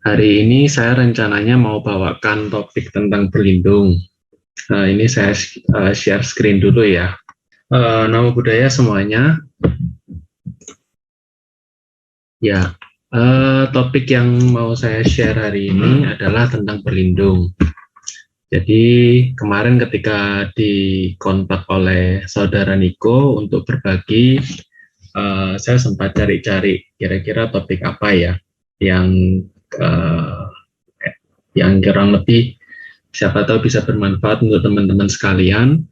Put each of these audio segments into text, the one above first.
Hari ini saya rencananya mau bawakan topik tentang berlindung. Ini saya share screen dulu ya. Nama budaya semuanya. Ya, topik yang mau saya share hari ini adalah tentang berlindung. Jadi kemarin ketika dikontak oleh saudara Niko untuk berbagi, saya sempat cari-cari kira-kira topik apa ya yang uh, yang kurang lebih siapa tahu bisa bermanfaat untuk teman-teman sekalian.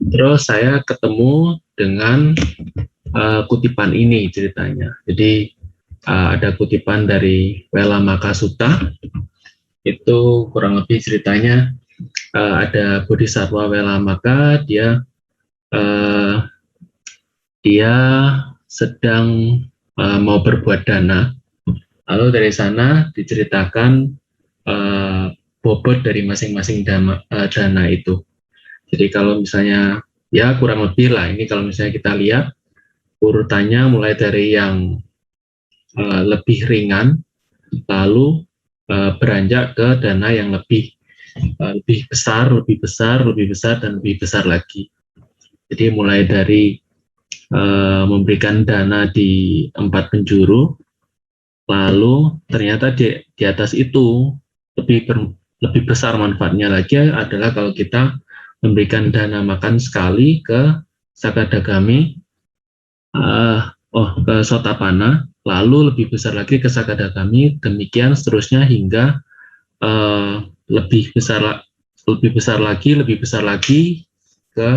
Terus saya ketemu dengan kutipan ini ceritanya. Jadi ada kutipan dari Wela Makasutta, itu kurang lebih ceritanya ada Bodhisattva Wela Maka, dia sedang mau berbuat dana. Lalu dari sana diceritakan bobot dari masing-masing dana itu. Jadi kalau misalnya ya kurang lebih lah ini kalau misalnya kita lihat urutannya mulai dari yang lebih ringan, lalu beranjak ke dana yang lebih besar, lebih besar, lebih besar, dan lebih besar lagi. Jadi mulai dari memberikan dana di 4 penjuru, lalu ternyata di atas itu lebih besar manfaatnya lagi adalah kalau kita memberikan dana makan sekali ke Sakadagami, ke Sotapana, lalu lebih besar lagi ke Sakadagami, demikian seterusnya hingga lebih besar lagi ke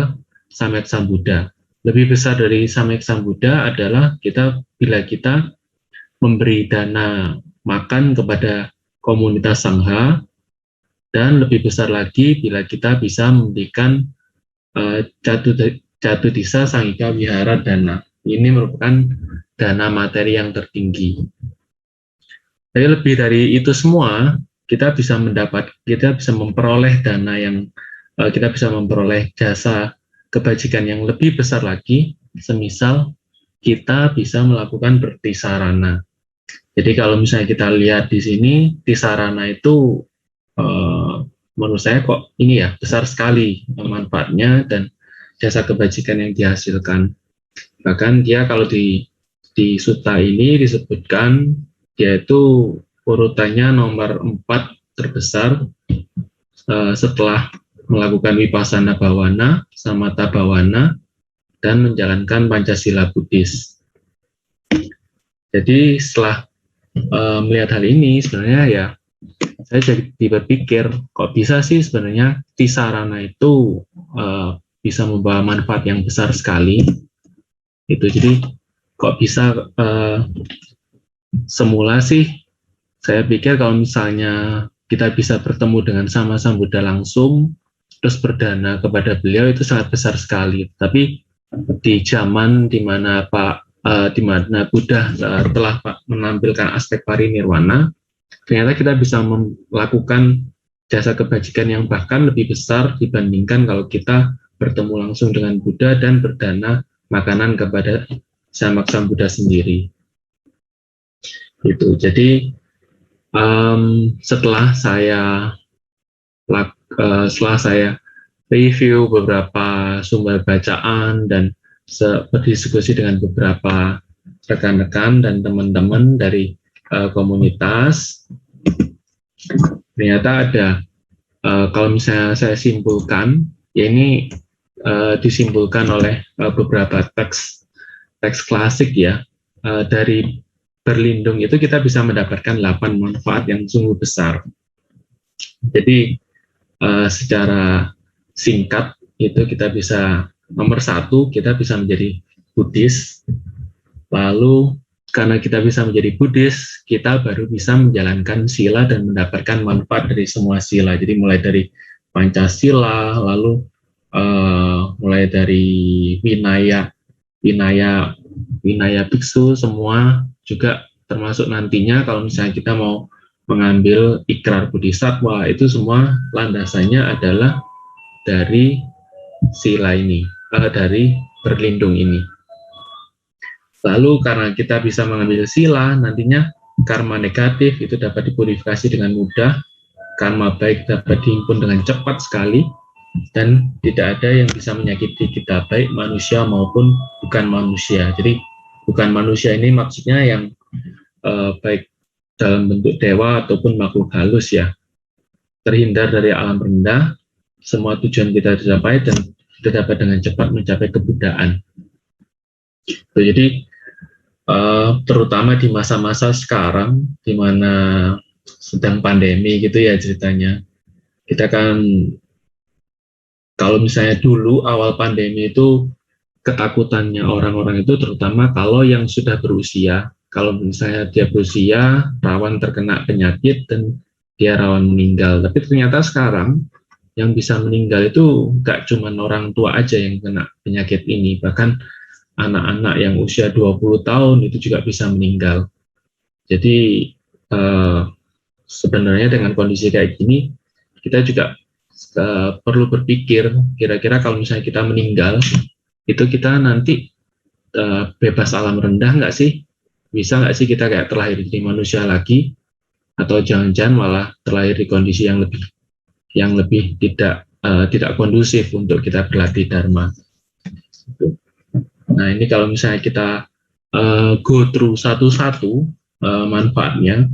Samyak Sambuddha. Lebih besar dari Samyak Sambuddha adalah bila kita memberi dana makan kepada komunitas Sangha, dan lebih besar lagi bila kita bisa memberikan Jatuh Disa Sangika Wihara Dana. Ini merupakan dana materi yang tertinggi. Jadi lebih dari itu semua, kita bisa memperoleh dana yang kita bisa memperoleh jasa kebajikan yang lebih besar lagi, semisal kita bisa melakukan bertisarana. Jadi kalau misalnya kita lihat di sini, tisarana itu menurut saya kok ini ya besar sekali manfaatnya dan jasa kebajikan yang dihasilkan. Bahkan dia kalau di sutta ini disebutkan dia itu urutannya nomor 4 terbesar setelah melakukan Vipassana Bhavana, Samatha Bhavana, dan menjalankan Pancasila Buddhis. Jadi setelah melihat hal ini sebenarnya ya saya jadi berpikir kok bisa sih sebenarnya tisarana itu bisa membawa manfaat yang besar sekali. Itu jadi kok bisa semula sih saya pikir kalau misalnya kita bisa bertemu dengan Sama Sambuddha langsung terus berdana kepada beliau itu sangat besar sekali. Tapi di zaman di mana Buddha telah menampilkan aspek parinirwana, ternyata kita bisa melakukan jasa kebajikan yang bahkan lebih besar dibandingkan kalau kita bertemu langsung dengan Buddha dan berdana makanan kepada Samyak Sambuddha sendiri. Gitu. Jadi setelah saya review beberapa sumber bacaan dan berdiskusi dengan beberapa rekan-rekan dan teman-teman dari komunitas, ternyata ada kalau misalnya saya simpulkan, ya ini disimpulkan oleh beberapa teks klasik ya, dari berlindung itu kita bisa mendapatkan 8 manfaat yang sungguh besar. Jadi secara singkat itu kita bisa nomor 1 kita bisa menjadi Buddhis, lalu karena kita bisa menjadi Buddhis, kita baru bisa menjalankan sila dan mendapatkan manfaat dari semua sila. Jadi mulai dari Pancasila, lalu mulai dari Winaya Biksu, semua juga termasuk nantinya kalau misalnya kita mau mengambil ikrar Bodhisattva, itu semua landasannya adalah dari sila ini, dari berlindung ini. Lalu karena kita bisa mengambil sila, nantinya karma negatif itu dapat dipurifikasi dengan mudah, karma baik dapat dihimpun dengan cepat sekali, dan tidak ada yang bisa menyakiti kita, baik manusia maupun bukan manusia. Jadi bukan manusia ini maksudnya yang baik dalam bentuk dewa ataupun makhluk halus ya, terhindar dari alam rendah, semua tujuan kita dicapai dan kita dapat dengan cepat mencapai kebudaan. Jadi terutama di masa-masa sekarang di mana sedang pandemi gitu ya ceritanya, kita kan kalau misalnya dulu awal pandemi itu ketakutannya orang-orang itu terutama kalau yang sudah berusia, kalau misalnya dia berusia rawan terkena penyakit dan dia rawan meninggal. Tapi ternyata sekarang yang bisa meninggal itu nggak cuma orang tua aja yang kena penyakit ini, bahkan anak-anak yang usia 20 tahun itu juga bisa meninggal. Jadi sebenarnya dengan kondisi kayak gini, kita juga perlu berpikir, kira-kira kalau misalnya kita meninggal, itu kita nanti bebas alam rendah nggak sih? Bisa nggak sih kita kayak terlahir di manusia lagi? Atau jangan-jangan malah terlahir di kondisi yang lebih tidak kondusif untuk kita berlatih dharma. Nah ini kalau misalnya kita go through satu-satu manfaatnya,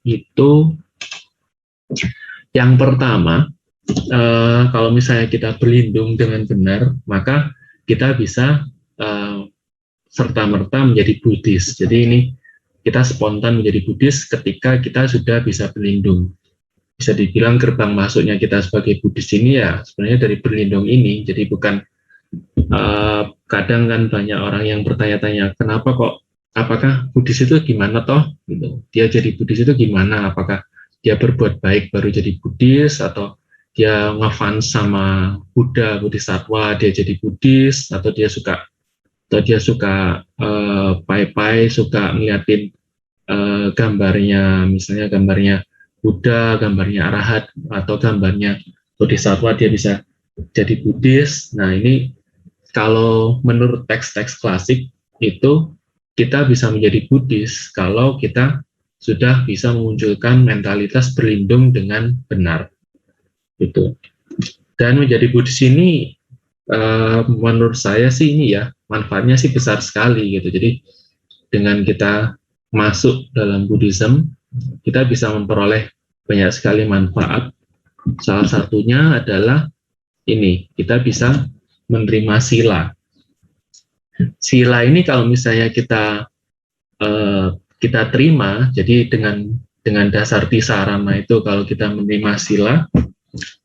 itu yang pertama, kalau misalnya kita berlindung dengan benar, maka kita bisa serta-merta menjadi Buddhis. Jadi ini kita spontan menjadi Buddhis ketika kita sudah bisa berlindung. Bisa dibilang gerbang masuknya kita sebagai Buddhis ini ya sebenarnya dari berlindung ini. Jadi bukan kadang kan banyak orang yang bertanya-tanya, kenapa kok, apakah Buddhis itu gimana toh? Gitu. Dia jadi Buddhis itu gimana? Apakah dia berbuat baik baru jadi Buddhis, atau dia ngefans sama Buddha, Bodhisattva, dia jadi Buddhis, atau dia suka pai-pai, suka ngeliatin gambarnya, misalnya gambarnya Buddha, gambarnya Arahat, atau gambarnya Bodhisattva, dia bisa jadi Buddhis. Nah ini kalau menurut teks-teks klasik itu kita bisa menjadi Buddhis kalau kita sudah bisa memunculkan mentalitas berlindung dengan benar. Gitu. Dan menjadi Buddhis ini menurut saya sih ini ya manfaatnya sih besar sekali gitu. Jadi dengan kita masuk dalam Buddhism, kita bisa memperoleh banyak sekali manfaat. Salah satunya adalah ini, kita bisa menerima sila. Sila ini kalau misalnya kita terima, jadi dengan dasar tisarana itu kalau kita menerima sila,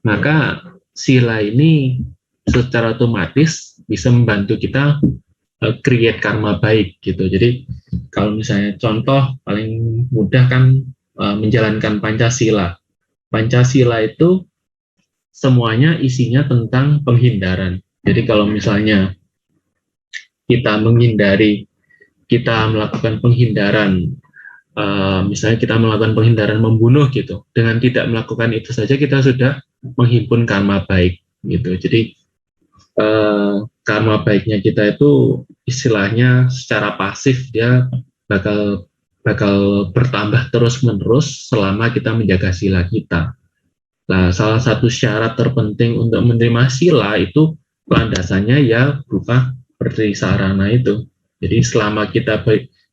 maka sila ini secara otomatis bisa membantu kita create karma baik gitu. Jadi kalau misalnya contoh paling mudah kan menjalankan Pancasila. Pancasila itu semuanya isinya tentang penghindaran. Jadi kalau misalnya kita melakukan penghindaran, misalnya kita melakukan penghindaran membunuh gitu, dengan tidak melakukan itu saja kita sudah menghimpun karma baik gitu. Jadi karma baiknya kita itu istilahnya secara pasif dia bakal bertambah terus-menerus selama kita menjaga sila kita. Nah, salah satu syarat terpenting untuk menerima sila itu landasannya ya berupa bertrisarana itu. Jadi selama kita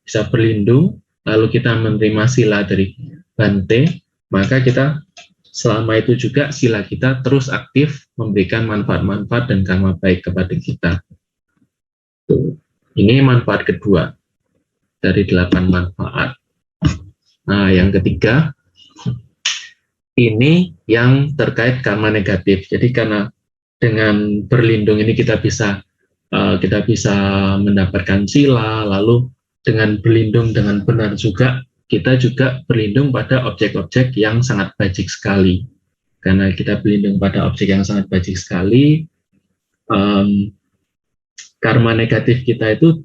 bisa berlindung, lalu kita menerima sila dari Bante, maka kita selama itu juga sila kita terus aktif memberikan manfaat-manfaat dan karma baik kepada kita. Ini manfaat kedua dari 8 manfaat. Nah, yang ketiga, ini yang terkait karma negatif. Jadi karena dengan berlindung ini kita bisa mendapatkan sila, lalu dengan berlindung dengan benar juga kita juga berlindung pada objek-objek yang sangat bajik sekali. Karena kita berlindung pada objek yang sangat bajik sekali, karma negatif kita itu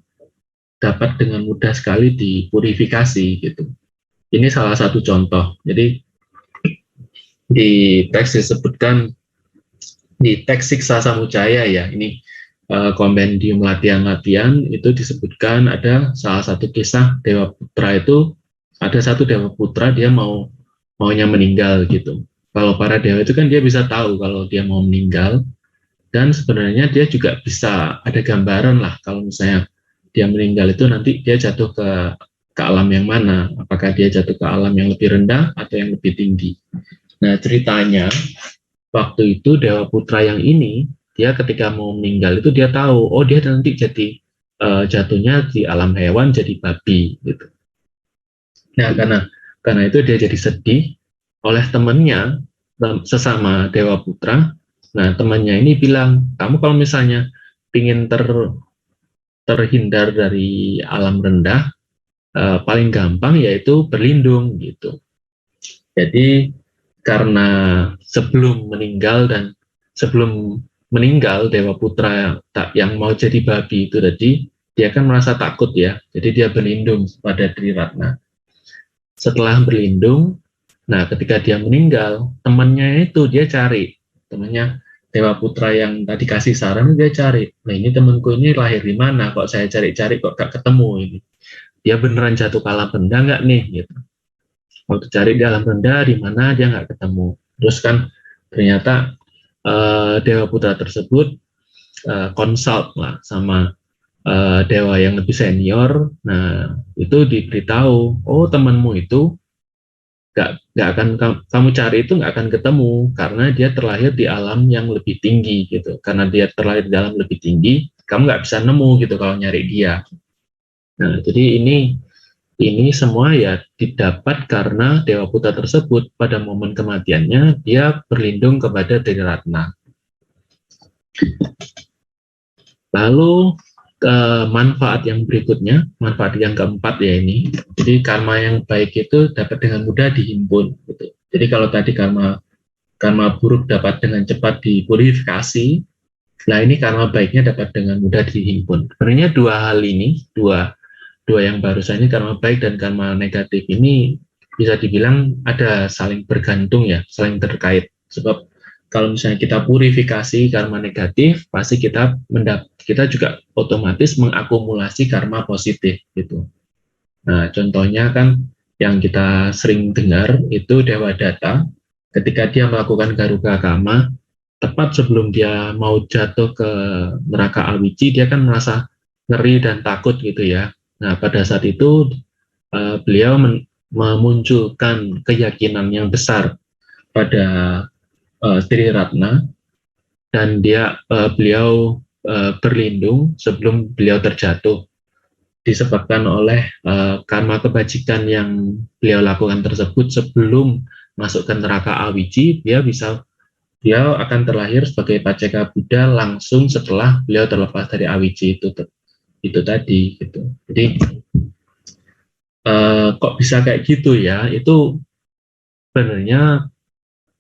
dapat dengan mudah sekali dipurifikasi gitu. Ini salah satu contoh. Jadi di teks disebutkan, di teks Siksa Samucaya ya, ini kompendium latihan-latihan itu disebutkan ada salah satu kisah Dewa Putra itu ada satu dewa putra dia maunya meninggal gitu. Kalau para dewa itu kan dia bisa tahu kalau dia mau meninggal, dan sebenarnya dia juga bisa ada gambaran lah kalau misalnya dia meninggal itu nanti dia jatuh ke alam yang mana, apakah dia jatuh ke alam yang lebih rendah atau yang lebih tinggi. Nah ceritanya waktu itu dewa putra yang ini dia ketika mau meninggal itu dia tahu oh dia nanti jadi jatuhnya di alam hewan jadi babi gitu. Nah karena itu dia jadi sedih oleh temannya sesama dewa putra. Nah temannya ini bilang kamu kalau misalnya ingin terhindar dari alam rendah paling gampang yaitu berlindung gitu. Jadi karena sebelum meninggal Dewa Putra yang mau jadi babi itu tadi dia kan merasa takut ya, jadi dia berlindung pada Triratna. Setelah berlindung, nah ketika dia meninggal temannya itu dia cari temannya Dewa Putra yang tadi kasih saran dia cari. Nah ini temanku ini lahir di mana? Kok saya cari-cari kok gak ketemu ini? Dia beneran jatuh ke alam rendah nggak nih? Gitu. Waktu cari di alam rendah di mana dia nggak ketemu. Terus kan ternyata Dewa Putra tersebut consult lah sama dewa yang lebih senior. Nah itu diberitahu, oh temanmu itu nggak akan kamu cari itu nggak akan ketemu karena dia terlahir di alam yang lebih tinggi gitu. Karena dia terlahir di alam lebih tinggi, kamu nggak bisa nemu gitu kalau nyari dia. Nah jadi ini semua ya didapat karena Dewa Putra tersebut pada momen kematiannya dia berlindung kepada Triratna. Lalu manfaat yang berikutnya, manfaat yang keempat ya ini. Jadi karma yang baik itu dapat dengan mudah dihimpun. Gitu. Jadi kalau tadi karma buruk dapat dengan cepat dipurifikasi, nah ini karma baiknya dapat dengan mudah dihimpun. Sebenarnya dua hal ini, dua yang barusan ini karma baik dan karma negatif ini bisa dibilang ada saling bergantung ya, saling terkait. Sebab kalau misalnya kita purifikasi karma negatif, pasti kita juga otomatis mengakumulasi karma positif gitu. Nah, contohnya kan yang kita sering dengar itu Dewa Data, ketika dia melakukan Garuga Kama, tepat sebelum dia mau jatuh ke neraka Awici, dia kan merasa ngeri dan takut gitu ya. Nah, pada saat itu beliau memunculkan keyakinan yang besar pada Triratna dan beliau berlindung sebelum beliau terjatuh disebabkan oleh karma kebajikan yang beliau lakukan tersebut sebelum masuk ke neraka Awici, dia akan terlahir sebagai Paceka Buddha langsung setelah beliau terlepas dari Awici itu tadi gitu. Jadi kok bisa kayak gitu ya? Itu sebenarnya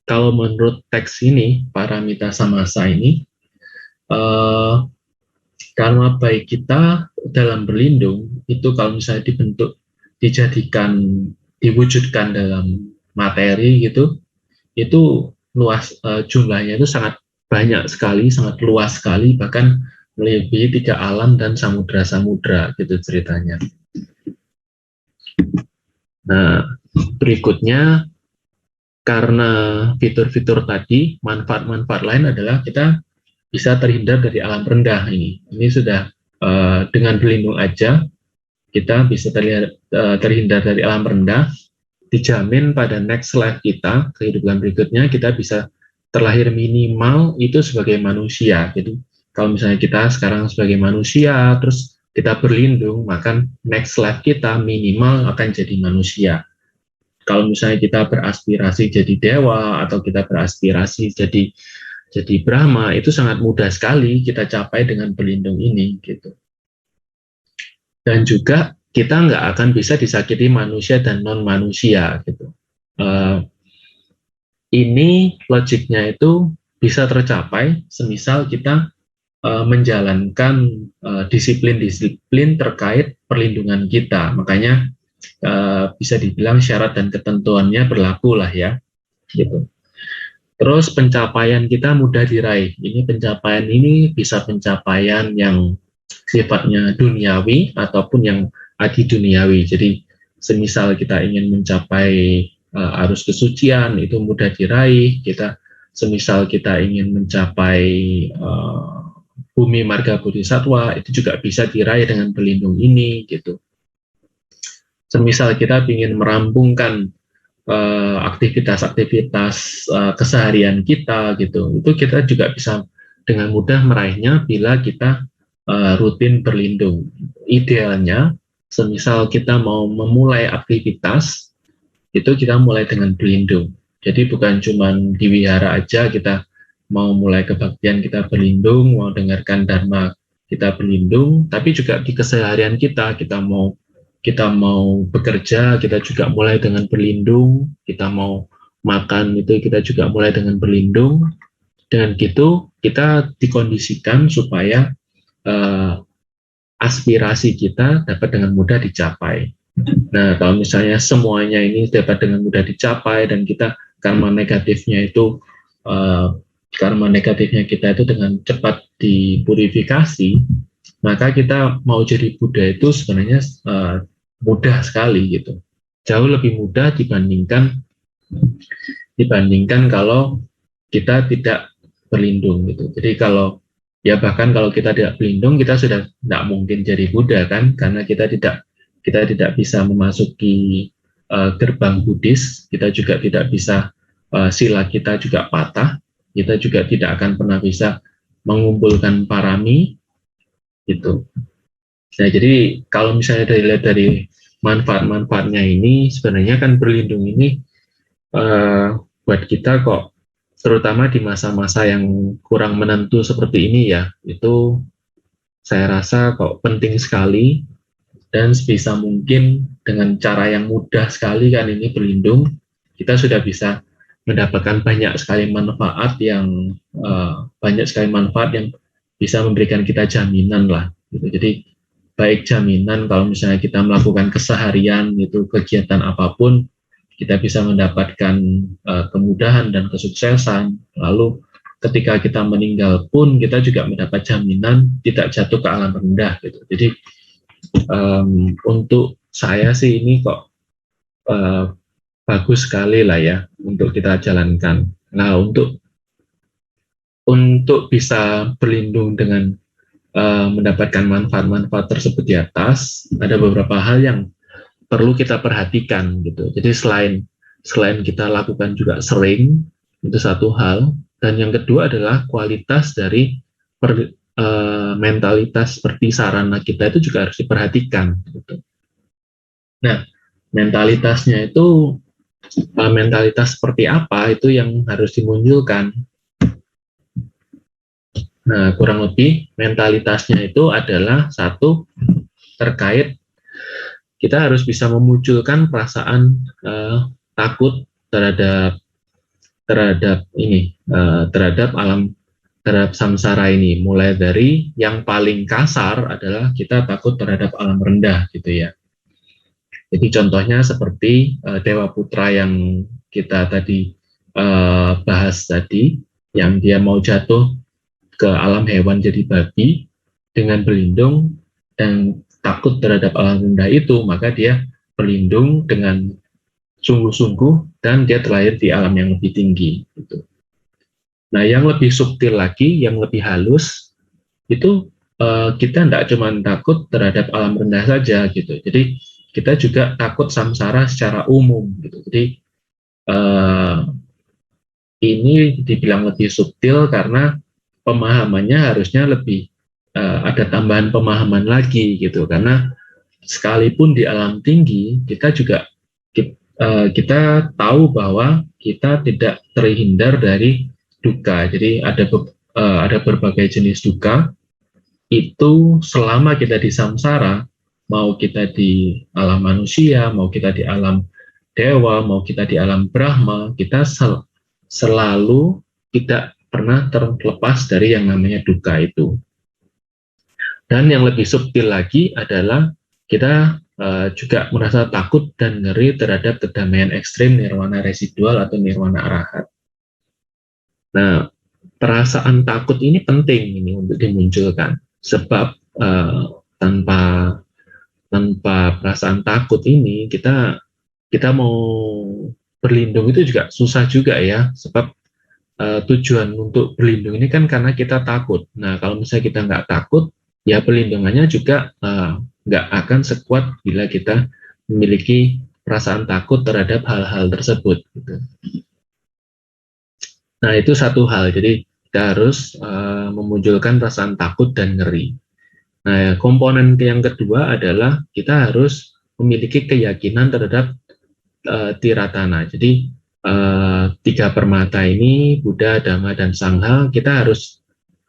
kalau menurut teks ini Paramita Samasa ini karma baik kita dalam berlindung itu kalau misalnya diwujudkan dalam materi gitu, itu luas jumlahnya itu sangat banyak sekali, sangat luas sekali, bahkan melebihi 3 alam dan samudra-samudra gitu ceritanya. Nah, berikutnya karena fitur-fitur tadi, manfaat-manfaat lain adalah kita bisa terhindar dari alam rendah ini. Ini sudah dengan berlindung aja kita bisa terhindar dari alam rendah, dijamin pada next life kita, kehidupan berikutnya kita bisa terlahir minimal itu sebagai manusia. Jadi kalau misalnya kita sekarang sebagai manusia, terus kita berlindung, maka next life kita minimal akan jadi manusia. Kalau misalnya kita beraspirasi jadi dewa, atau kita beraspirasi jadi Brahma, itu sangat mudah sekali kita capai dengan berlindung ini gitu. Dan juga kita nggak akan bisa disakiti manusia dan non manusia gitu. Ini logiknya itu bisa tercapai semisal kita menjalankan disiplin-disiplin terkait perlindungan kita. Makanya bisa dibilang syarat dan ketentuannya berlaku lah ya gitu. Terus pencapaian kita mudah diraih. Pencapaian ini bisa pencapaian yang sifatnya duniawi ataupun yang adi duniawi. Jadi semisal kita ingin mencapai arus kesucian, itu mudah diraih. Semisal kita ingin mencapai bumi marga bodhisattva, itu juga bisa diraih dengan pelindung ini gitu. Semisal kita ingin merampungkan aktivitas-aktivitas keseharian kita gitu, itu kita juga bisa dengan mudah meraihnya bila kita rutin berlindung. Idealnya, semisal kita mau memulai aktivitas, itu kita mulai dengan berlindung. Jadi bukan cuma di wihara aja kita mau mulai kebaktian kita berlindung, mau dengarkan dharma kita berlindung, tapi juga di keseharian kita mau bekerja, kita juga mulai dengan berlindung, kita mau makan itu kita juga mulai dengan berlindung. Dengan gitu kita dikondisikan supaya aspirasi kita dapat dengan mudah dicapai. Nah, kalau misalnya semuanya ini dapat dengan mudah dicapai dan kita karma negatifnya kita itu dengan cepat dipurifikasi, maka kita mau jadi Buddha itu sebenarnya mudah sekali gitu. Jauh lebih mudah dibandingkan kalau kita tidak berlindung gitu. Jadi bahkan kalau kita tidak berlindung, kita sudah tidak mungkin jadi Buddha kan, karena kita tidak bisa memasuki gerbang Buddhis, kita juga tidak bisa sila kita juga patah, kita juga tidak akan pernah bisa mengumpulkan parami gitu. Nah, jadi kalau misalnya dilihat dari manfaat-manfaatnya ini, sebenarnya kan berlindung ini buat kita kok, terutama di masa-masa yang kurang menentu seperti ini ya, itu saya rasa kok penting sekali, dan sebisa mungkin dengan cara yang mudah sekali kan ini berlindung, kita sudah bisa mendapatkan banyak sekali manfaat yang bisa memberikan kita jaminan lah gitu. Jadi baik jaminan kalau misalnya kita melakukan keseharian itu kegiatan apapun, kita bisa mendapatkan kemudahan dan kesuksesan. Lalu ketika kita meninggal pun kita juga mendapat jaminan tidak jatuh ke alam rendah gitu. Jadi untuk saya sih ini kok bagus sekali lah ya untuk kita jalankan. Nah, untuk bisa berlindung dengan mendapatkan manfaat-manfaat tersebut di atas, ada beberapa hal yang perlu kita perhatikan gitu. Jadi selain kita lakukan juga sering, itu satu hal, dan yang kedua adalah kualitas dari mentalitas seperti sarana kita itu juga harus diperhatikan gitu. Nah, mentalitasnya itu mentalitas seperti apa itu yang harus dimunculkan. Nah, kurang lebih mentalitasnya itu adalah satu, terkait kita harus bisa memunculkan perasaan takut terhadap samsara ini. Mulai dari yang paling kasar adalah kita takut terhadap alam rendah gitu ya. Jadi contohnya seperti Dewa Putra yang kita tadi bahas tadi, yang dia mau jatuh ke alam hewan jadi babi dengan berlindung dan takut terhadap alam rendah itu, maka dia berlindung dengan sungguh-sungguh dan dia terlahir di alam yang lebih tinggi gitu. Nah, yang lebih subtil lagi, yang lebih halus itu kita tidak cuma takut terhadap alam rendah saja gitu. Jadi kita juga takut samsara secara umum gitu. Jadi ini dibilang lebih subtil karena pemahamannya harusnya lebih ada tambahan pemahaman lagi gitu, karena sekalipun di alam tinggi kita tahu bahwa kita tidak terhindar dari duka. Jadi ada berbagai jenis duka itu selama kita di samsara, mau kita di alam manusia, mau kita di alam dewa, mau kita di alam Brahma, kita selalu tidak pernah terlepas dari yang namanya duka itu. Dan yang lebih subtil lagi adalah kita juga merasa takut dan ngeri terhadap kedamaian ekstrim nirwana residual atau nirwana arahat. Nah, perasaan takut ini penting ini untuk dimunculkan, sebab tanpa perasaan takut ini kita mau berlindung itu juga susah juga ya, sebab tujuan untuk berlindung ini kan karena kita takut. Nah, kalau misalnya kita nggak takut, ya perlindungannya juga nggak akan sekuat bila kita memiliki perasaan takut terhadap hal-hal tersebut. Gitu. Nah, itu satu hal. Jadi kita harus memunculkan perasaan takut dan ngeri. Nah, komponen yang kedua adalah kita harus memiliki keyakinan terhadap Tiratana. Jadi tiga permata ini, Buddha, Dhamma, dan Sangha, kita harus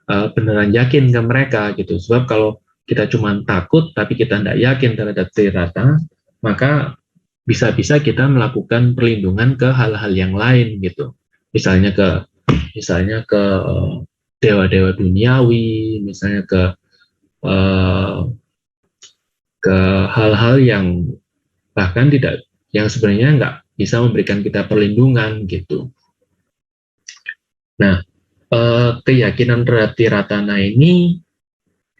beneran yakin ke mereka gitu. Sebab kalau kita cuma takut tapi kita tidak yakin terhadap Tirata, maka bisa-bisa kita melakukan perlindungan ke hal-hal yang lain gitu. Misalnya ke dewa-dewa duniawi, misalnya ke hal-hal yang bahkan tidak, yang sebenarnya nggak bisa memberikan kita perlindungan gitu. Nah, keyakinan terhadap Tiratana ini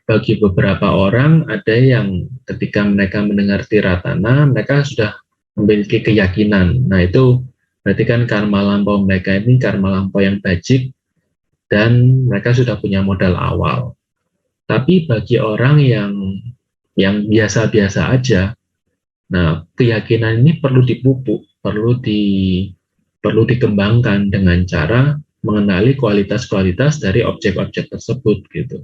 bagi beberapa orang ada yang ketika mereka mendengar Tiratana, mereka sudah memiliki keyakinan. Nah, itu berarti kan karma lampau mereka ini karma lampau yang bajik dan mereka sudah punya modal awal. Tapi bagi orang yang biasa-biasa aja, nah keyakinan ini perlu dipupuk, perlu dikembangkan dengan cara mengenali kualitas-kualitas dari objek-objek tersebut gitu.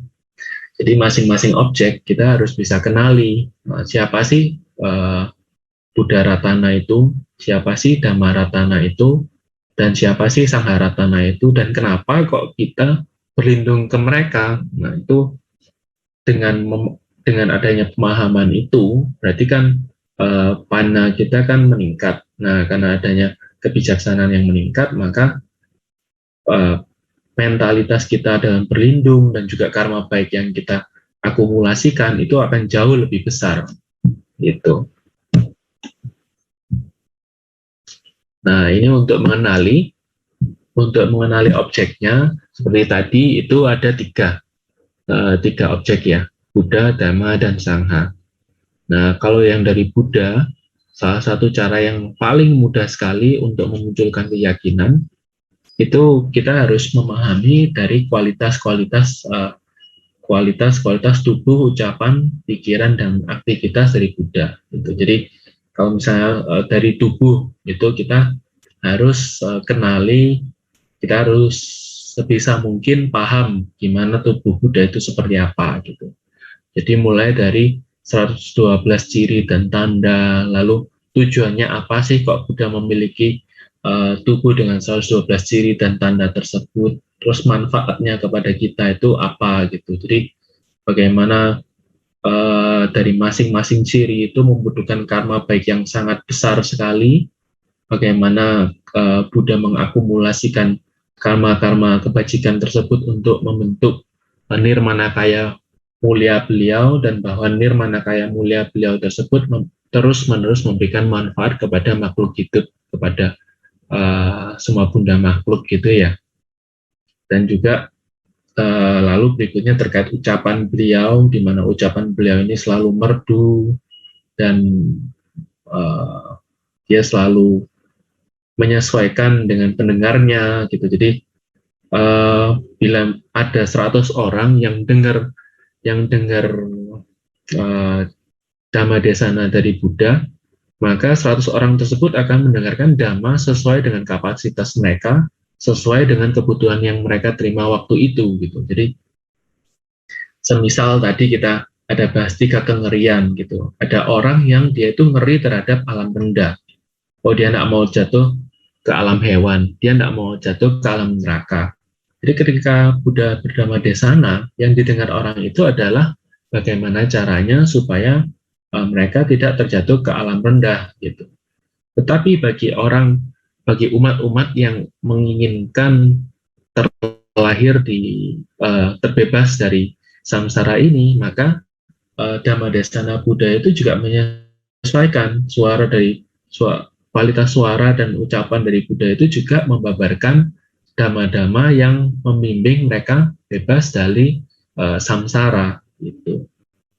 Jadi masing-masing objek kita harus bisa kenali. Nah, siapa sih Buddha Ratana itu, siapa sih Dhamma Ratana itu, dan siapa sih Sangha Ratana itu, dan kenapa kok kita berlindung ke mereka. Nah, itu dengan adanya pemahaman itu, berarti kan panna kita kan meningkat. Nah, karena adanya kebijaksanaan yang meningkat, maka mentalitas kita dalam berlindung dan juga karma baik yang kita akumulasikan itu akan jauh lebih besar. Gitu. Nah, ini untuk mengenali objeknya, seperti tadi itu ada tiga objek ya, Buddha, Dhamma, dan Sangha. Nah, kalau yang dari Buddha, salah satu cara yang paling mudah sekali untuk memunculkan keyakinan, itu kita harus memahami dari kualitas-kualitas tubuh, ucapan, pikiran, dan aktivitas dari Buddha. Gitu. Jadi, kalau misalnya dari tubuh, itu kita harus kenali, kita harus sebisa mungkin paham gimana tubuh Buddha itu seperti apa gitu. Jadi mulai dari 112 ciri dan tanda, lalu tujuannya apa sih kok Buddha memiliki tubuh dengan 112 ciri dan tanda tersebut, terus manfaatnya kepada kita itu apa gitu. Jadi bagaimana dari masing-masing ciri itu membutuhkan karma baik yang sangat besar sekali, bagaimana Buddha mengakumulasikan karma-karma kebajikan tersebut untuk membentuk nirmanakaya mulia beliau, dan bahwa nirmanakaya mulia beliau tersebut terus-menerus memberikan manfaat kepada makhluk hidup, kepada semua bunda makhluk gitu ya. Dan juga lalu berikutnya terkait ucapan beliau, di mana ucapan beliau ini selalu merdu dan dia selalu menyesuaikan dengan pendengarnya gitu. Jadi bila ada 100 orang yang dengar Dhamma Desana dari Buddha, maka 100 orang tersebut akan mendengarkan Dhamma sesuai dengan kapasitas mereka, sesuai dengan kebutuhan yang mereka terima waktu itu gitu. Jadi semisal tadi kita ada bahas 3 kengerian gitu. Ada orang yang dia itu ngeri terhadap alam rendah. Oh, dia tidak mau jatuh ke alam hewan, dia tidak mau jatuh ke alam neraka. Jadi ketika Buddha berdhamma desana, yang didengar orang itu adalah bagaimana caranya supaya mereka tidak terjatuh ke alam rendah gitu. Tetapi bagi umat-umat yang menginginkan terlahir terbebas dari samsara ini, maka Dhamma Desana Buddha itu juga menyesuaikan kualitas suara dan ucapan dari Buddha itu juga membabarkan dhamma-dhamma yang membimbing mereka bebas dari samsara gitu.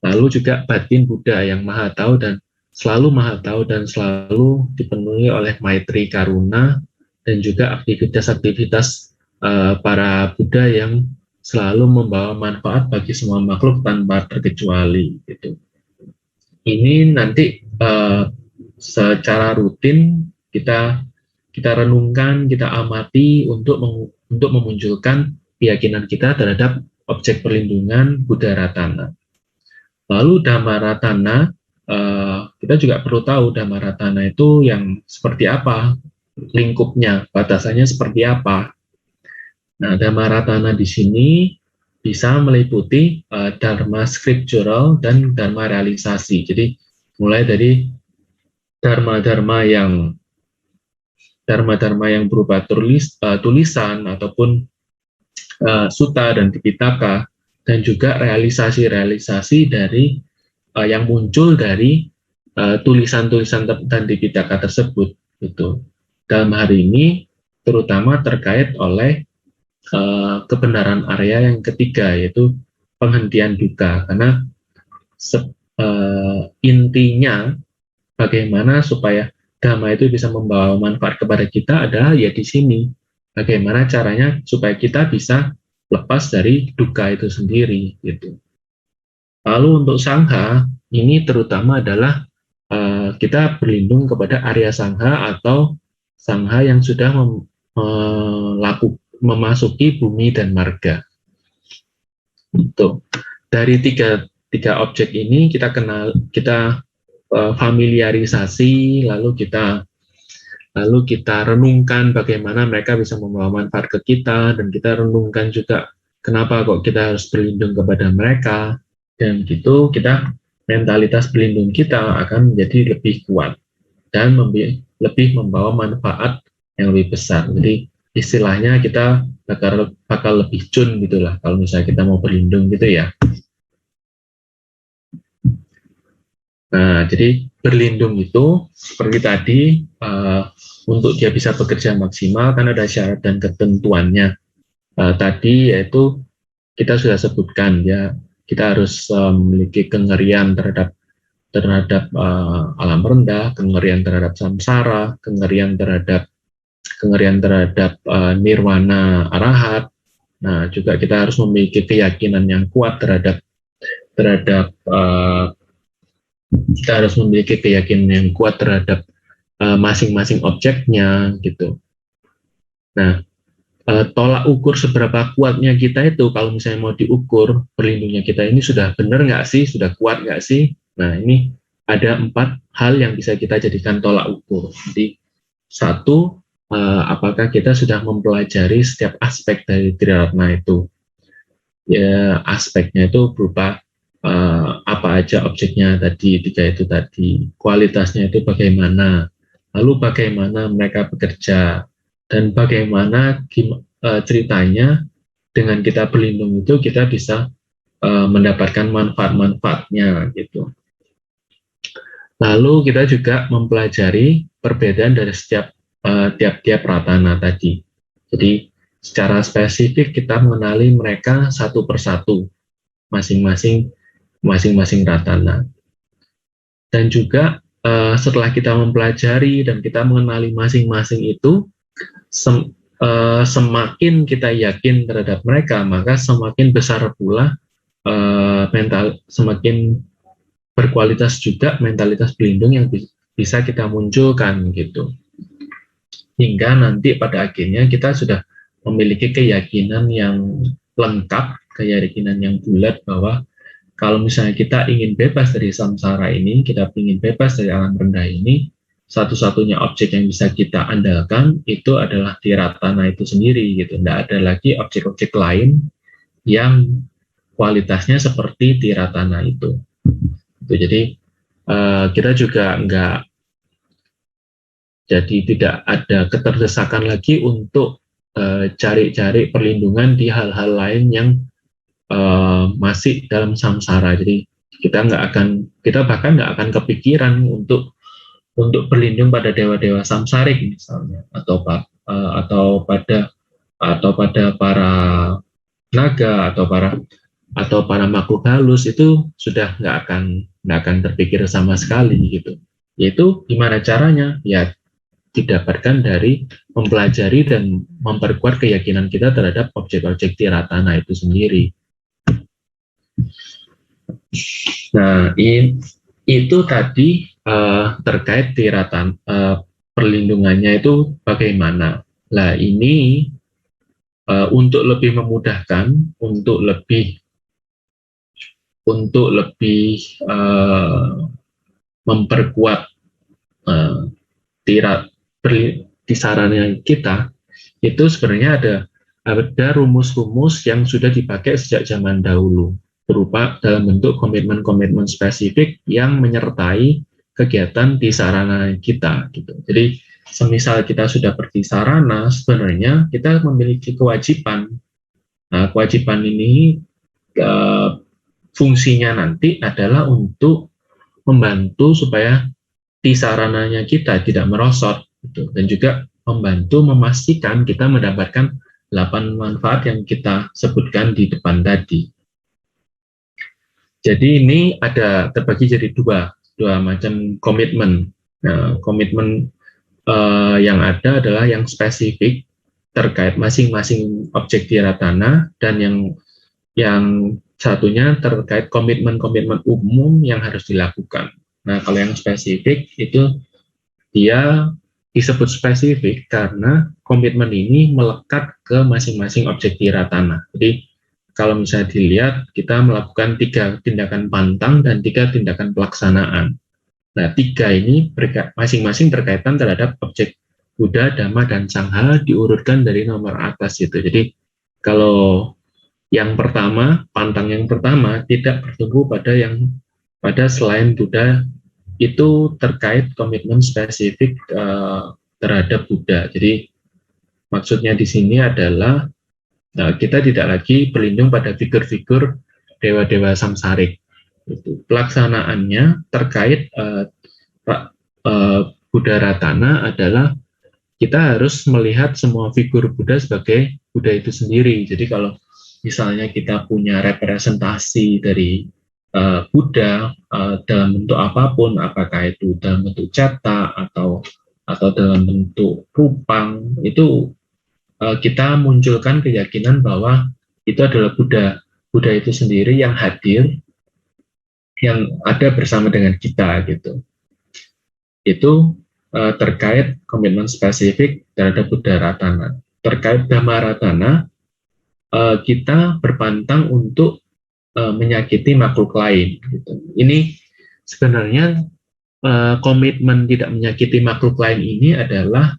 Lalu juga batin Buddha yang maha tahu dan selalu dipenuhi oleh maitri karuna, dan juga aktivitas-aktivitas para Buddha yang selalu membawa manfaat bagi semua makhluk tanpa terkecuali gitu. Ini nanti secara rutin kita renungkan, kita amati untuk memunculkan keyakinan kita terhadap objek perlindungan Buddha Ratana. Lalu Dhammaratana, kita juga perlu tahu Dhammaratana itu yang seperti apa, lingkupnya, batasannya seperti apa. Nah, Dhammaratana di sini bisa meliputi dharma scriptural dan dharma realisasi. Jadi mulai dari dharma-dharma yang berupa tulisan ataupun sutta dan tipitaka, dan juga realisasi-realisasi dari yang muncul dari tulisan-tulisan dan tipitaka tersebut. Gitu. Dalam hari ini terutama terkait oleh kebenaran Arya yang ketiga, yaitu penghentian duka, karena intinya bagaimana supaya dhamma itu bisa membawa manfaat kepada kita adalah ya di sini. Bagaimana caranya supaya kita bisa lepas dari duka itu sendiri gitu. Lalu untuk sangha ini terutama adalah kita berlindung kepada Arya Sangha atau sangha yang sudah memasuki bumi dan marga. Itu dari tiga objek ini kita familiarisasi, lalu kita renungkan bagaimana mereka bisa membawa manfaat ke kita, dan kita renungkan juga kenapa kok kita harus berlindung kepada mereka, dan gitu kita mentalitas berlindung kita akan menjadi lebih kuat dan lebih membawa manfaat yang lebih besar. Jadi istilahnya kita bakal lebih cun gitulah kalau misalnya kita mau berlindung gitu ya. Nah, jadi berlindung itu seperti tadi untuk dia bisa bekerja maksimal kan ada syarat dan ketentuannya. Tadi yaitu kita sudah sebutkan ya, kita harus memiliki kengerian terhadap alam rendah, kengerian terhadap samsara, kengerian terhadap nirwana arahat. Nah, juga kita harus memiliki keyakinan yang kuat terhadap kita harus memiliki keyakinan yang kuat terhadap masing-masing objeknya gitu. Nah, tolak ukur seberapa kuatnya kita itu, kalau misalnya mau diukur berlindungnya kita ini sudah benar nggak sih, sudah kuat nggak sih. Nah, ini ada 4 hal yang bisa kita jadikan tolak ukur. Jadi 1, apakah kita sudah mempelajari setiap aspek dari Triratna itu. Ya, aspeknya itu berupa apa aja objeknya tadi, 3 itu tadi, kualitasnya itu bagaimana, lalu bagaimana mereka bekerja, dan bagaimana ceritanya dengan kita berlindung itu kita bisa mendapatkan manfaat-manfaatnya gitu. Lalu kita juga mempelajari perbedaan dari tiap-tiap ratana tadi. Jadi secara spesifik kita mengenali mereka satu persatu, masing-masing ratana. Dan juga setelah kita mempelajari dan kita mengenali masing-masing itu, semakin kita yakin terhadap mereka, maka semakin besar pula semakin berkualitas juga mentalitas pelindung yang bisa kita munculkan gitu. Hingga nanti pada akhirnya kita sudah memiliki keyakinan yang lengkap, keyakinan yang bulat bahwa kalau misalnya kita ingin bebas dari samsara ini, kita ingin bebas dari alam rendah ini, satu-satunya objek yang bisa kita andalkan itu adalah Tiratana itu sendiri gitu. Tidak ada lagi objek-objek lain yang kualitasnya seperti Tiratana itu. Jadi kita juga tidak ada keterdesakan lagi untuk cari-cari perlindungan di hal-hal lain yang masih dalam samsara. Jadi kita bahkan nggak akan kepikiran untuk berlindung pada dewa-dewa samsarik misalnya, atau pada para naga, atau atau para makhluk halus itu sudah nggak akan terpikir sama sekali gitu. Yaitu gimana caranya? Ya didapatkan dari mempelajari dan memperkuat keyakinan kita terhadap objek-objek tiratana itu sendiri. Nah, itu tadi terkait tiratan perlindungannya itu bagaimana. Nah, ini untuk lebih memudahkan, untuk lebih memperkuat kisarannya kita, itu sebenarnya ada rumus-rumus yang sudah dipakai sejak zaman dahulu, berupa dalam bentuk komitmen-komitmen spesifik yang menyertai kegiatan di sarana kita gitu. Jadi semisal kita sudah pergi sarana, sebenarnya kita memiliki kewajiban. Nah, kewajiban ini fungsinya nanti adalah untuk membantu supaya di sarananya kita tidak merosot gitu, dan juga membantu memastikan kita mendapatkan 8 manfaat yang kita sebutkan di depan tadi. Jadi ini ada terbagi jadi dua macam komitmen. Nah, komitmen yang ada adalah yang spesifik terkait masing-masing objek tiratana, dan yang satunya terkait komitmen-komitmen umum yang harus dilakukan. Nah, kalau yang spesifik itu dia disebut spesifik karena komitmen ini melekat ke masing-masing objek tiratana. Jadi kalau misalnya dilihat, kita melakukan 3 tindakan pantang dan 3 tindakan pelaksanaan. Nah, 3 ini masing-masing berkaitan terhadap objek Buddha, Dhamma, dan Sangha, diurutkan dari nomor atas itu. Jadi kalau yang pertama, pantang yang pertama tidak bertumbuh pada selain Buddha, itu terkait komitmen spesifik terhadap Buddha. Jadi maksudnya di sini adalah kita tidak lagi berlindung pada figur-figur dewa-dewa samsarik. Pelaksanaannya terkait Buddha Ratana adalah kita harus melihat semua figur Buddha sebagai Buddha itu sendiri. Jadi kalau misalnya kita punya representasi dari Buddha dalam bentuk apapun, apakah itu dalam bentuk cetak atau dalam bentuk rupang, itu kita munculkan keyakinan bahwa itu adalah Buddha. Buddha itu sendiri yang hadir, yang ada bersama dengan kita gitu. Itu terkait komitmen spesifik terhadap Buddha Ratana. Terkait Dhamma Ratana, kita berpantang untuk menyakiti makhluk lain. Gitu. Ini sebenarnya komitmen tidak menyakiti makhluk lain ini adalah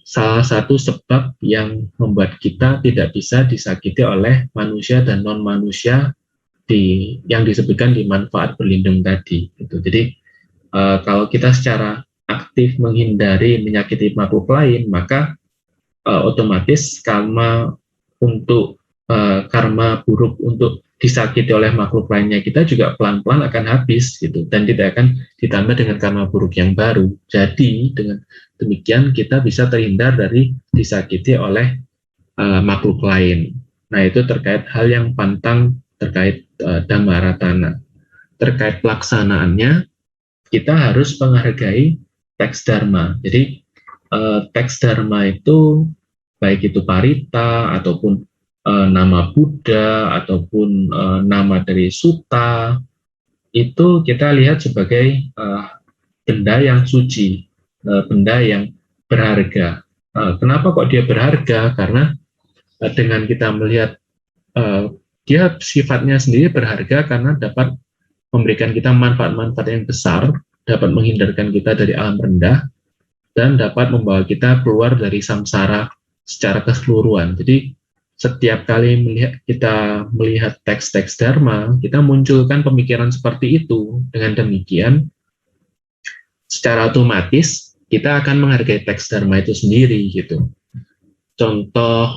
salah satu sebab yang membuat kita tidak bisa disakiti oleh manusia dan non-manusia yang disebutkan di manfaat berlindung tadi. Gitu. Jadi kalau kita secara aktif menghindari menyakiti makhluk lain, maka otomatis karma buruk untuk disakiti oleh makhluk lainnya kita juga pelan-pelan akan habis gitu, dan tidak akan ditambah dengan karma buruk yang baru. Jadi dengan demikian kita bisa terhindar dari disakiti oleh makhluk lain. Nah, itu terkait hal yang pantang terkait Dhamma Ratana. Terkait pelaksanaannya, kita harus menghargai teks Dharma. Jadi teks Dharma itu baik itu parita ataupun nama Buddha ataupun nama dari sutta, itu kita lihat sebagai benda yang suci, benda yang berharga. Kenapa kok dia berharga? Karena dengan kita melihat dia sifatnya sendiri berharga karena dapat memberikan kita manfaat-manfaat yang besar, dapat menghindarkan kita dari alam rendah, dan dapat membawa kita keluar dari samsara secara keseluruhan. Jadi setiap kali kita melihat teks-teks Dharma, kita munculkan pemikiran seperti itu. Dengan demikian, secara otomatis kita akan menghargai teks Dharma itu sendiri gitu. Contoh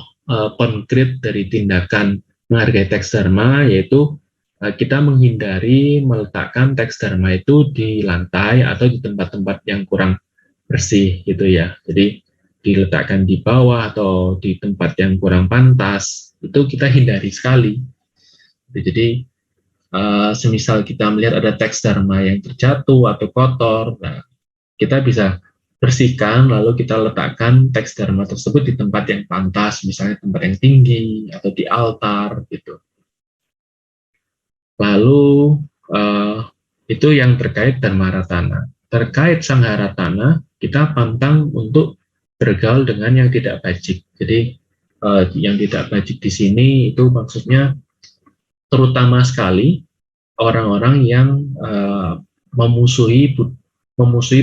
konkret dari tindakan menghargai teks Dharma yaitu kita menghindari meletakkan teks Dharma itu di lantai atau di tempat-tempat yang kurang bersih gitu ya. Jadi diletakkan di bawah atau di tempat yang kurang pantas, itu kita hindari sekali. Jadi semisal kita melihat ada teks dharma yang terjatuh atau kotor, nah, kita bisa bersihkan lalu kita letakkan teks dharma tersebut di tempat yang pantas, misalnya tempat yang tinggi atau di altar gitu. Lalu itu yang terkait Dharmaratana. Terkait Sangharatana, kita pantang untuk bergaul dengan yang tidak bajik. Jadi yang tidak bajik di sini itu maksudnya terutama sekali orang-orang yang memusuhi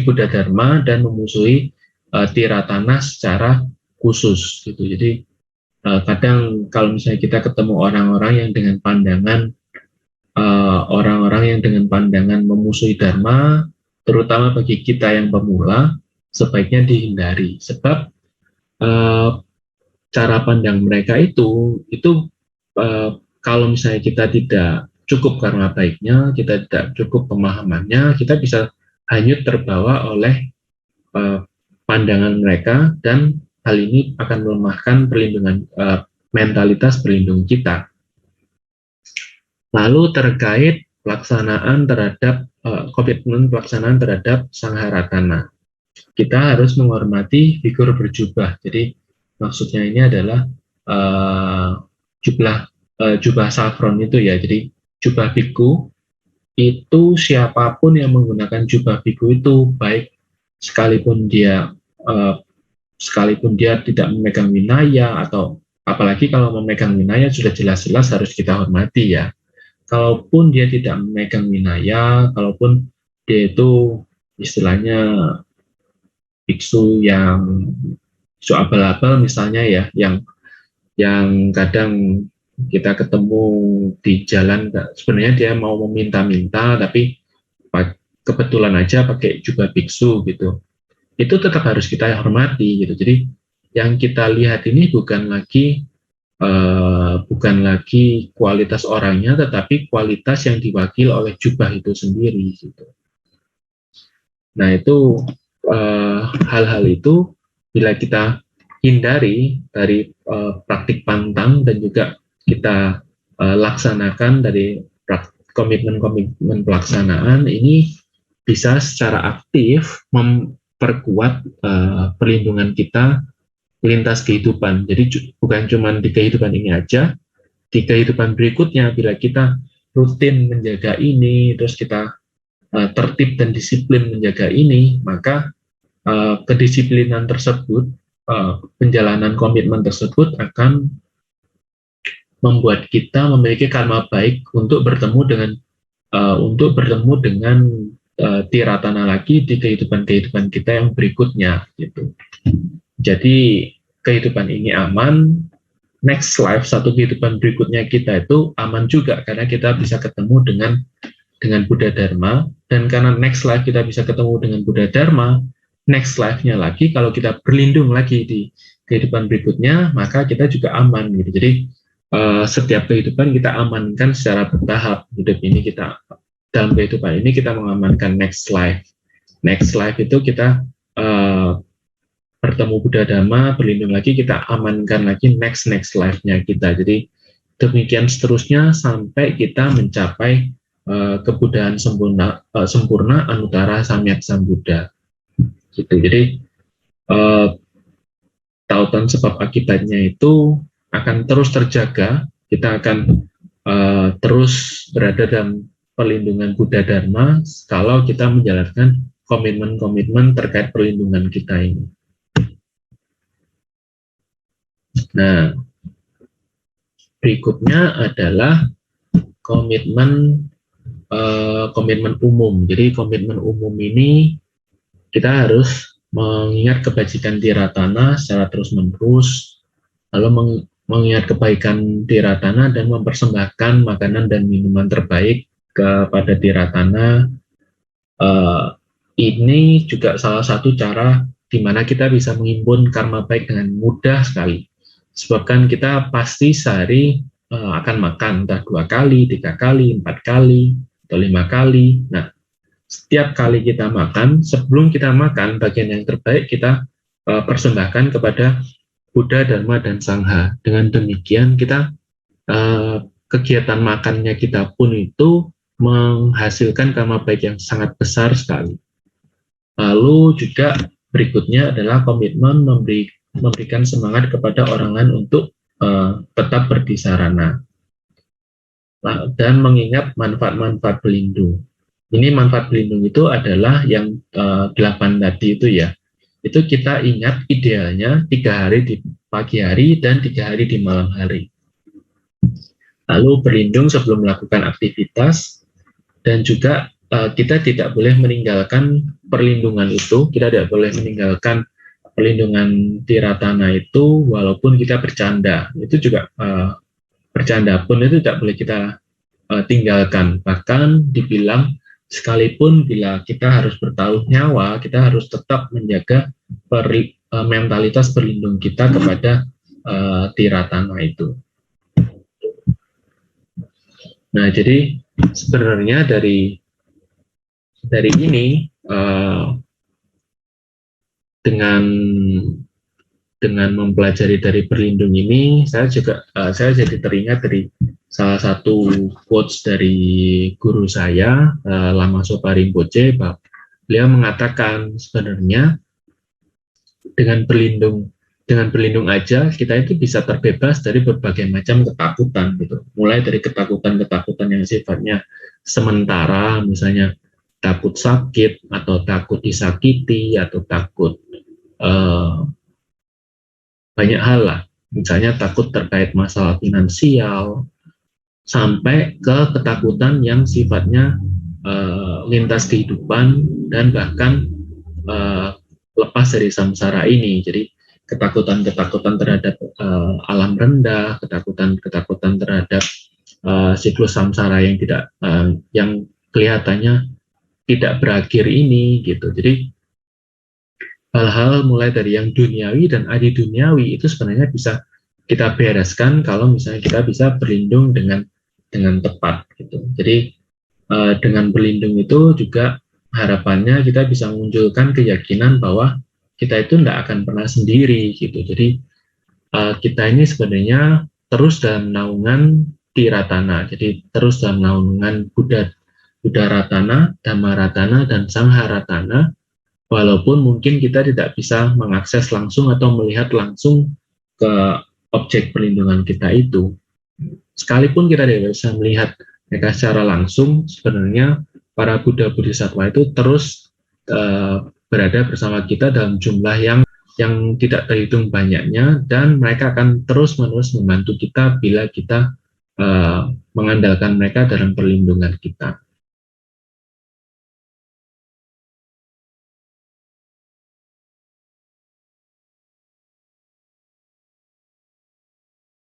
Buddha Dharma dan memusuhi Tiratana secara khusus gitu. Jadi kadang kalau misalnya kita ketemu orang-orang yang dengan pandangan memusuhi Dharma, terutama bagi kita yang pemula, sebaiknya dihindari. Sebab cara pandang mereka itu kalau misalnya kita tidak cukup karma baiknya, kita tidak cukup pemahamannya, kita bisa hanyut terbawa oleh pandangan mereka, dan hal ini akan melemahkan perlindungan mentalitas perlindung kita. Lalu terkait pelaksanaan terhadap komitmen pelaksanaan terhadap Sangharatana, kita harus menghormati figur berjubah. Jadi maksudnya ini adalah jubah saffron itu ya. Jadi jubah biku itu, siapapun yang menggunakan jubah biku itu, baik sekalipun dia tidak memegang winaya, atau apalagi kalau memegang winaya sudah jelas-jelas harus kita hormati ya. Kalaupun dia tidak memegang winaya, kalaupun dia itu istilahnya biksu yang abal-abal misalnya ya, yang kadang kita ketemu di jalan, sebenarnya dia mau meminta-minta tapi kebetulan aja pakai jubah biksu gitu, itu tetap harus kita hormati gitu. Jadi yang kita lihat ini bukan lagi kualitas orangnya, tetapi kualitas yang diwakil oleh jubah itu sendiri gitu. Nah itu hal-hal itu bila kita hindari dari praktik pantang, dan juga kita laksanakan dari komitmen pelaksanaan ini, bisa secara aktif memperkuat perlindungan kita lintas kehidupan. Jadi bukan cuma di kehidupan ini aja, di kehidupan berikutnya bila kita rutin menjaga ini, terus kita tertib dan disiplin menjaga ini, maka kedisiplinan tersebut, penjalanan komitmen tersebut akan membuat kita memiliki karma baik untuk bertemu dengan Tiratana lagi di kehidupan kita yang berikutnya gitu. Jadi kehidupan ini aman, next life, satu kehidupan berikutnya kita itu aman juga, karena kita bisa ketemu dengan Buddha Dharma, dan karena next life kita bisa ketemu dengan Buddha Dharma, next life-nya lagi kalau kita berlindung lagi di kehidupan berikutnya, maka kita juga aman gitu. Jadi setiap kehidupan kita amankan secara bertahap. Dalam kehidupan ini kita mengamankan next life. Next life itu kita bertemu Buddha Dhamma, berlindung lagi, kita amankan lagi next life-nya kita. Jadi demikian seterusnya sampai kita mencapai kebuddhaan sempurna Anuttara Samyak Sambuddha. Gitu. Jadi tautan sebab akibatnya itu akan terus terjaga. Kita akan terus berada dalam perlindungan Buddha Dharma kalau kita menjalankan komitmen-komitmen terkait perlindungan kita ini. Nah, berikutnya adalah komitmen umum. Jadi komitmen umum ini kita harus mengingat kebajikan Tiratana secara terus-menerus, lalu mengingat kebaikan Tiratana dan mempersembahkan makanan dan minuman terbaik kepada Tiratana. Ini juga salah satu cara di mana kita bisa menghimpun karma baik dengan mudah sekali. Sebab kan kita pasti sehari akan makan entah 2 kali, 3 kali, 4 kali, atau 5 kali. Nah, setiap kali kita makan, sebelum kita makan, bagian yang terbaik kita persembahkan kepada Buddha, Dharma, dan Sangha. Dengan demikian kita kegiatan makannya kita pun itu menghasilkan karma baik yang sangat besar sekali. Lalu juga berikutnya adalah komitmen memberikan semangat kepada orang lain untuk tetap berdisarana dan mengingat manfaat-manfaat pelindung. Ini manfaat pelindung itu adalah yang 8 tadi itu ya. Itu kita ingat idealnya 3 hari di pagi hari dan 3 hari di malam hari. Lalu berlindung sebelum melakukan aktivitas, dan juga kita tidak boleh meninggalkan perlindungan itu, kita tidak boleh meninggalkan perlindungan tiratana itu walaupun kita bercanda. Itu juga bercanda pun itu tidak boleh kita tinggalkan. Bahkan dibilang sekalipun bila kita harus bertaruh nyawa, kita harus tetap menjaga mentalitas berlindung kita kepada tiratana itu. Nah, jadi sebenarnya dari ini dengan mempelajari dari berlindung ini, saya jadi teringat dari salah satu quotes dari guru saya, Lama Zopa Rinpoche. Beliau mengatakan sebenarnya dengan berlindung aja kita itu bisa terbebas dari berbagai macam ketakutan gitu. Mulai dari ketakutan yang sifatnya sementara, misalnya takut sakit atau takut disakiti atau takut banyak hal lah. Misalnya takut terkait masalah finansial, sampai ke ketakutan yang sifatnya lintas kehidupan dan bahkan lepas dari samsara ini. Jadi ketakutan terhadap alam rendah, ketakutan terhadap siklus samsara yang tidak yang kelihatannya tidak berakhir ini gitu. Jadi hal-hal mulai dari yang duniawi dan adi duniawi itu sebenarnya bisa kita bereskan kalau misalnya kita bisa berlindung dengan tepat gitu. Jadi dengan berlindung itu juga harapannya kita bisa menunjukkan keyakinan bahwa kita itu tidak akan pernah sendiri gitu. Jadi kita ini sebenarnya terus dalam naungan tiratana. Jadi terus dalam naungan Buddha Ratana, Dhamma Ratana, dan Sangha Ratana. Walaupun mungkin kita tidak bisa mengakses langsung atau melihat langsung ke objek perlindungan kita itu. Sekalipun kita tidak bisa melihat mereka secara langsung, sebenarnya para Buddha Bodhisattva itu terus berada bersama kita dalam jumlah yang tidak terhitung banyaknya, dan mereka akan terus-menerus membantu kita bila kita mengandalkan mereka dalam perlindungan kita.